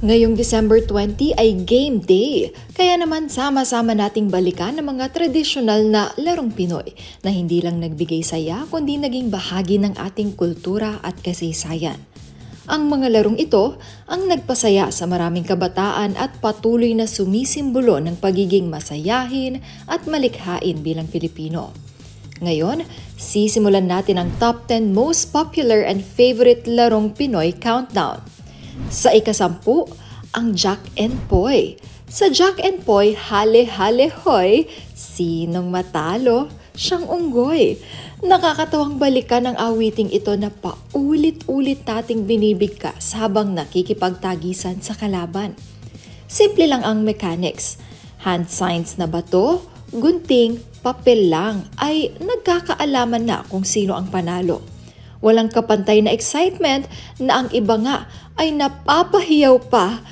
Ngayong December 20 ay Game Day, kaya naman sama-sama nating balikan ang mga tradisyonal na larong Pinoy na hindi lang nagbigay saya kundi naging bahagi ng ating kultura at kasaysayan. Ang mga larong ito ang nagpasaya sa maraming kabataan at patuloy na sumisimbolo ng pagiging masayahin at malikhain bilang Pilipino. Ngayon, sisimulan natin ang top 10 most popular and favorite larong Pinoy countdown. Sa ika-10, ang Jack and Poy. Sa Jack and Poy, hale-hale hoy, sinong matalo? Siyang unggoy. Nakakatawang balikan ang awiting ito na paulit-ulit nating binibigkas habang nakikipagtagisan sa kalaban. Simple lang ang mechanics. Hand signs na bato, gunting, papel lang ay nagkakaalaman na kung sino ang panalo. Walang kapantay na excitement na ang iba nga ay napapahiyaw pa.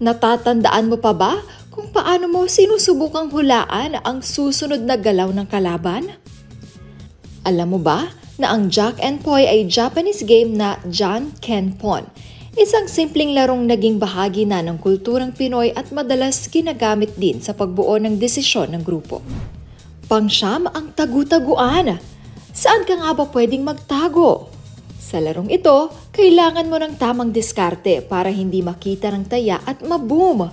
Natatandaan mo pa ba kung paano mo sinusubukang hulaan ang susunod na galaw ng kalaban? Alam mo ba na ang Jack and Poy ay Japanese game na Jankenpon? Isang simpleng larong naging bahagi na ng kulturang Pinoy at madalas ginagamit din sa pagbuo ng desisyon ng grupo. Pang-siyam, ang tagu-taguan. Saan ka nga ba pwedeng magtago? Sa larong ito, kailangan mo ng tamang diskarte para hindi makita ng taya at maboom.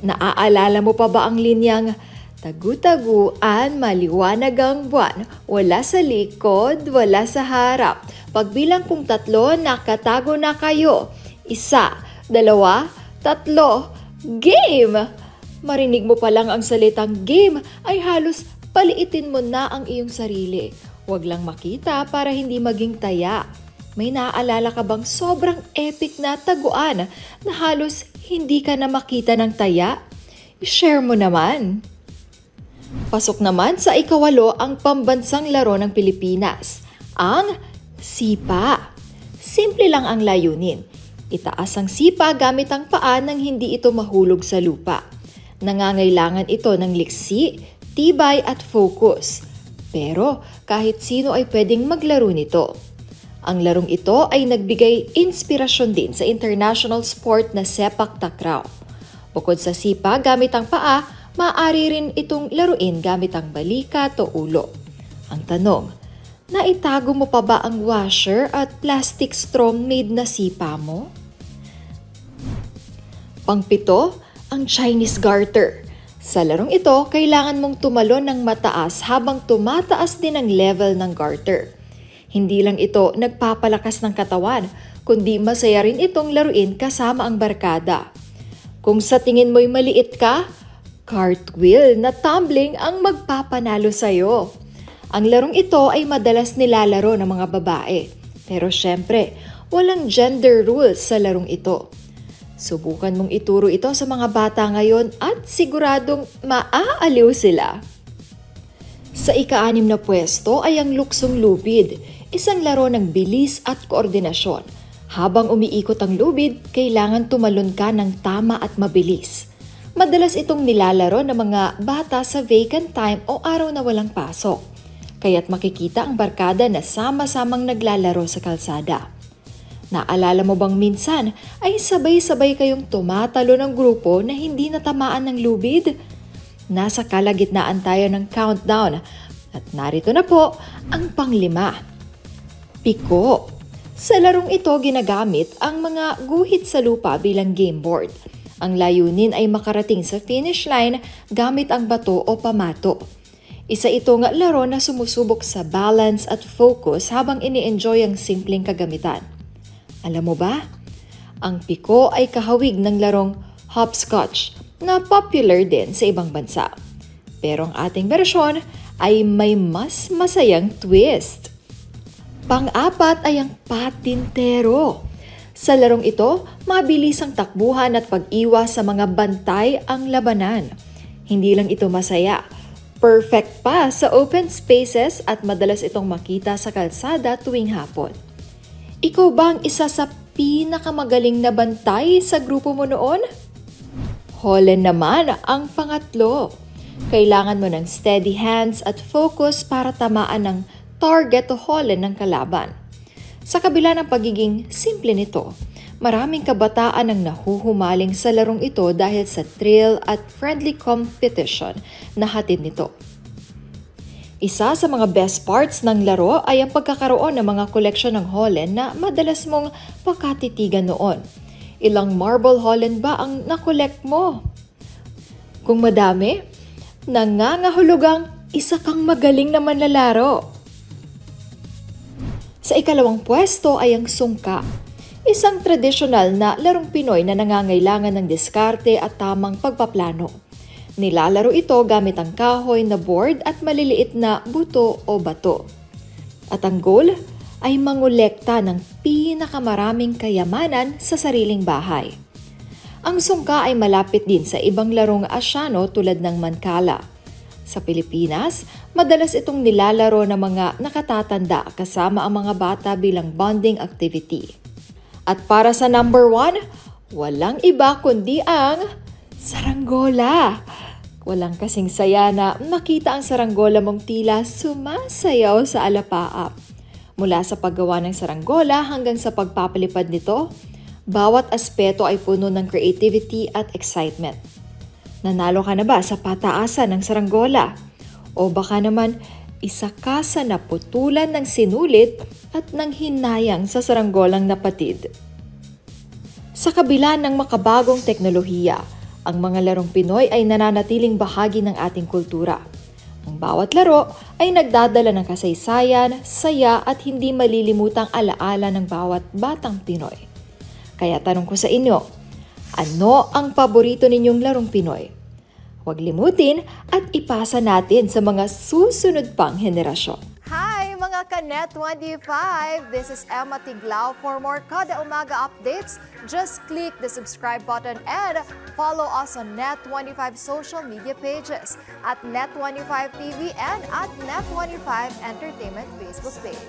Naaalala mo pa ba ang linyang, tagu-taguan, maliwanag ang buwan, wala sa likod, wala sa harap. Pagbilang kong 3, nakatago na kayo. 1, 2, 3, game! Marinig mo pa lang ang salitang game ay halos paliitin mo na ang iyong sarili. Huwag lang makita para hindi maging taya. May naaalala ka bang sobrang epic na taguan na halos hindi ka na makita ng taya? I-share mo naman. Pasok naman sa ika-8 ang pambansang laro ng Pilipinas, ang sipa. Simple lang ang layunin. Itaas ang sipa gamit ang paa nang hindi ito mahulog sa lupa. Nangangailangan ito ng liksi, tibay at focus. Pero kahit sino ay pwedeng maglaro nito. Ang larong ito ay nagbigay inspirasyon din sa international sport na sepak takraw. Bukod sa sipa gamit ang paa, maaari rin itong laruin gamit ang balikat o ulo. Ang tanong, naitago mo pa ba ang washer at plastic straw made na sipa mo? Pang-7, ang Chinese garter. Sa larong ito, kailangan mong tumalon ng mataas habang tumataas din ang level ng garter. Hindi lang ito nagpapalakas ng katawan, kundi masaya rin itong laruin kasama ang barkada. Kung sa tingin mo'y maliit ka, cartwheel na tumbling ang magpapanalo sa'yo. Ang larong ito ay madalas nilalaro ng mga babae. Pero syempre, walang gender rules sa larong ito. Subukan mong ituro ito sa mga bata ngayon at siguradong maaaliw sila. Sa ika-6 na pwesto ay ang luksong lubid, isang laro ng bilis at koordinasyon. Habang umiikot ang lubid, kailangan tumalon ka ng tama at mabilis. Madalas itong nilalaro ng mga bata sa vacant time o araw na walang pasok. Kaya't makikita ang barkada na sama-samang naglalaro sa kalsada. Naalala mo bang minsan ay sabay-sabay kayong tumatalo ng grupo na hindi natamaan ng lubid? Nasa kalagitnaan tayo ng countdown at narito na po ang pang-5. Piko. Sa larong ito ginagamit ang mga guhit sa lupa bilang game board. Ang layunin ay makarating sa finish line gamit ang bato o pamato. Isa itong laro na sumusubok sa balance at focus habang ini-enjoy ang simpleng kagamitan. Alam mo ba? Ang piko ay kahawig ng larong hopscotch na popular din sa ibang bansa. Pero ang ating bersyon ay may mas masayang twist. Pang-4 ay ang patintero. Sa larong ito, mabilis ang takbuhan at pag-iwas sa mga bantay ang labanan. Hindi lang ito masaya, perfect pa sa open spaces at madalas itong makita sa kalsada tuwing hapon. Ikaw ba ang isa sa pinakamagaling na bantay sa grupo mo noon? Holland naman ang pang-3. Kailangan mo ng steady hands at focus para tamaan ng target o Holland ng kalaban. Sa kabila ng pagiging simple nito, Maraming kabataan ang nahuhumaling sa larong ito dahil sa thrill at friendly competition na hatid nito. Isa sa mga best parts ng laro ay ang pagkakaroon ng mga koleksyon ng Holland na madalas mong pakatitigan noon. Ilang marble Holland ba ang nakolekt mo? Kung madami, nangangahulugang isa kang magaling na manlalaro. Sa ikalawang pwesto ay ang sungka. Isang tradisyonal na larong Pinoy na nangangailangan ng diskarte at tamang pagpaplano. Nilalaro ito gamit ang kahoy na board at maliliit na buto o bato. At ang goal ay mangolekta ng pinakamaraming kayamanan sa sariling bahay. Ang sungka ay malapit din sa ibang larong Asyano tulad ng mankala. Sa Pilipinas, madalas itong nilalaro ng mga nakatatanda kasama ang mga bata bilang bonding activity. At para sa number 1, walang iba kundi ang saranggola. Walang kasing saya na makita ang saranggola mong tila sumasayaw sa alapaap. Mula sa paggawa ng saranggola hanggang sa pagpapalipad nito, bawat aspeto ay puno ng creativity at excitement. Nanalo ka na ba sa pataasan ng saranggola? O baka naman isa ka sa naputulan ng sinulit at nang hinayang sa saranggolang napatid? Sa kabila ng makabagong teknolohiya, ang mga larong Pinoy ay nananatiling bahagi ng ating kultura. Ang bawat laro ay nagdadala ng kasaysayan, saya at hindi malilimutang alaala ng bawat batang Pinoy. Kaya tanong ko sa inyo, ano ang paborito ninyong larong Pinoy? Huwag limutin at ipasa natin sa mga susunod pang henerasyon. Hi mga ka-Net25! This is Emma Tiglao. For more Kada Umaga updates, just click the subscribe button and follow us on Net25 social media pages at Net25 TV and at Net25 Entertainment Facebook page.